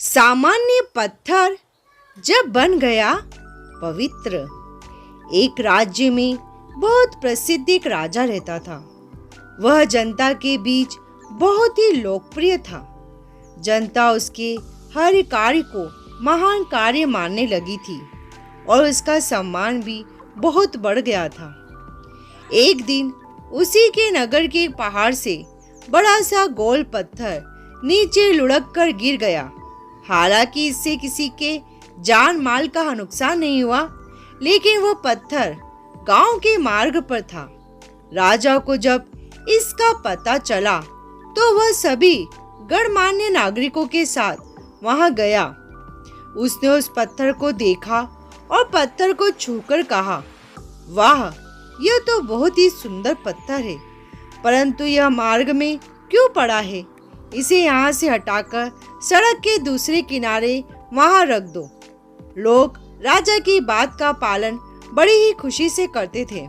सामान्य पत्थर जब बन गया पवित्र। एक राज्य में बहुत प्रसिद्ध एक राजा रहता था। वह जनता के बीच बहुत ही लोकप्रिय था। जनता उसके हर कार्य को महान कार्य मानने लगी थी और उसका सम्मान भी बहुत बढ़ गया था। एक दिन उसी के नगर के पहाड़ से बड़ा सा गोल पत्थर नीचे लुढ़क कर गिर गया। हालांकि इससे किसी के जान माल का नुकसान नहीं हुआ, लेकिन वो पत्थर गांव के मार्ग पर था। राजा को जब इसका पता चला तो वह सभी गणमान्य नागरिकों के साथ वहां गया। उसने उस पत्थर को देखा और पत्थर को छूकर कहा, वाह, यह तो बहुत ही सुंदर पत्थर है, परंतु यह मार्ग में क्यों पड़ा है? इसे यहाँ से हटाकर सड़क के दूसरे किनारे वहाँ रख दो। लोग राजा की बात का पालन बड़ी ही खुशी से करते थे।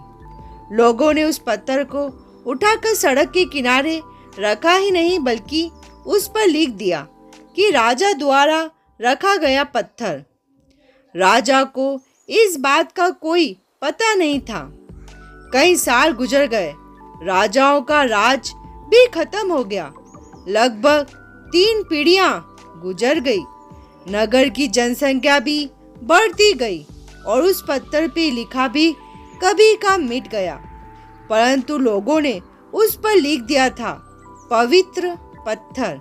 लोगों ने उस पत्थर को उठाकर सड़क के किनारे रखा ही नहीं, बल्कि उस पर लिख दिया कि राजा द्वारा रखा गया पत्थर। राजा को इस बात का कोई पता नहीं था। कई साल गुजर गए। राजाओं का राज भी खत्म हो गया। लगभग 3 पीढ़ियां गुजर गई। नगर की जनसंख्या भी बढ़ती गई और उस पत्थर पे लिखा भी कभी का मिट गया। परंतु लोगों ने उस पर लिख दिया था, पवित्र पत्थर।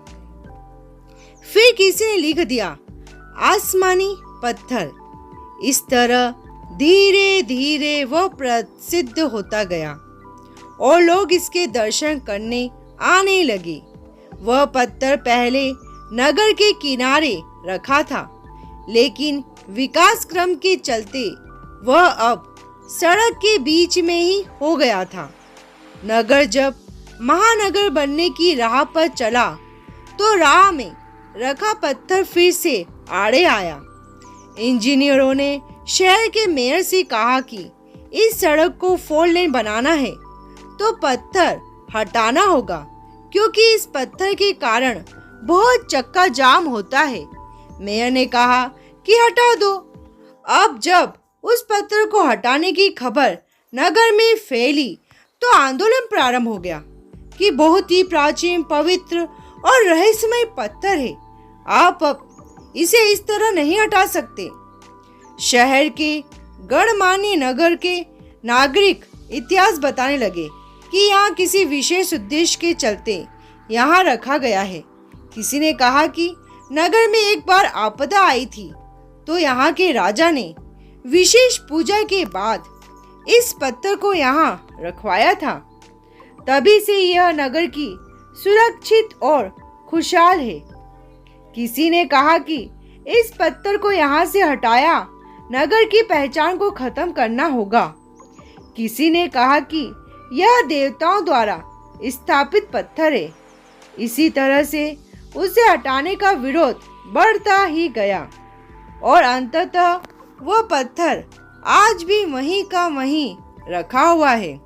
फिर किसी ने लिख दिया, आसमानी पत्थर। इस तरह धीरे धीरे वह प्रसिद्ध होता गया और लोग इसके दर्शन करने आने लगे। वह पत्थर पहले नगर के किनारे रखा था, लेकिन विकास क्रम के चलते वह अब सड़क के बीच में ही हो गया था। नगर जब महानगर बनने की राह पर चला तो राह में रखा पत्थर फिर से आड़े आया। इंजीनियरों ने शहर के मेयर से कहा कि इस सड़क को 4 लेन बनाना है तो पत्थर हटाना होगा, क्योंकि इस पत्थर के कारण बहुत चक्का जाम होता है। मेयर ने कहा कि हटा दो। अब जब उस पत्थर को हटाने की खबर नगर में फैली तो आंदोलन प्रारंभ हो गया कि बहुत ही प्राचीन, पवित्र और रहस्यमय पत्थर है, आप अब इसे इस तरह नहीं हटा सकते। शहर के गणमान्य नगर के नागरिक इतिहास बताने लगे कि यहाँ किसी विशेष उद्देश्य के चलते यहाँ रखा गया है। किसी ने कहा कि नगर में एक बार आपदा आई थी तो यहाँ के राजा ने विशेष पूजा के बाद इस पत्थर को यहाँ रखवाया था। तभी से यह नगर की सुरक्षित और खुशहाल है। किसी ने कहा कि इस पत्थर को यहाँ से हटाया नगर की पहचान को खत्म करना होगा। किसी ने कहा कि यह देवताओं द्वारा स्थापित पत्थर है। इसी तरह से उसे हटाने का विरोध बढ़ता ही गया और अंततः वह पत्थर आज भी वहीं का वहीं रखा हुआ है।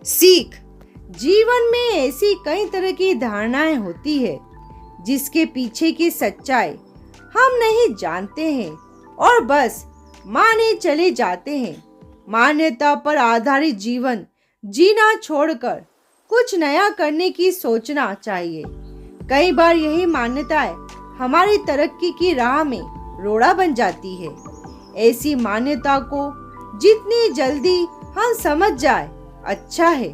सीख, जीवन में ऐसी कई तरह की धारणाएं होती है जिसके पीछे की सच्चाई हम नहीं जानते हैं और बस माने चले जाते हैं। मान्यता पर आधारित जीवन जीना छोड़कर कुछ नया करने की सोचना चाहिए। कई बार यही मान्यताएं हमारी तरक्की की राह में रोड़ा बन जाती है। ऐसी मान्यता को जितनी जल्दी हम समझ जाए अच्छा है।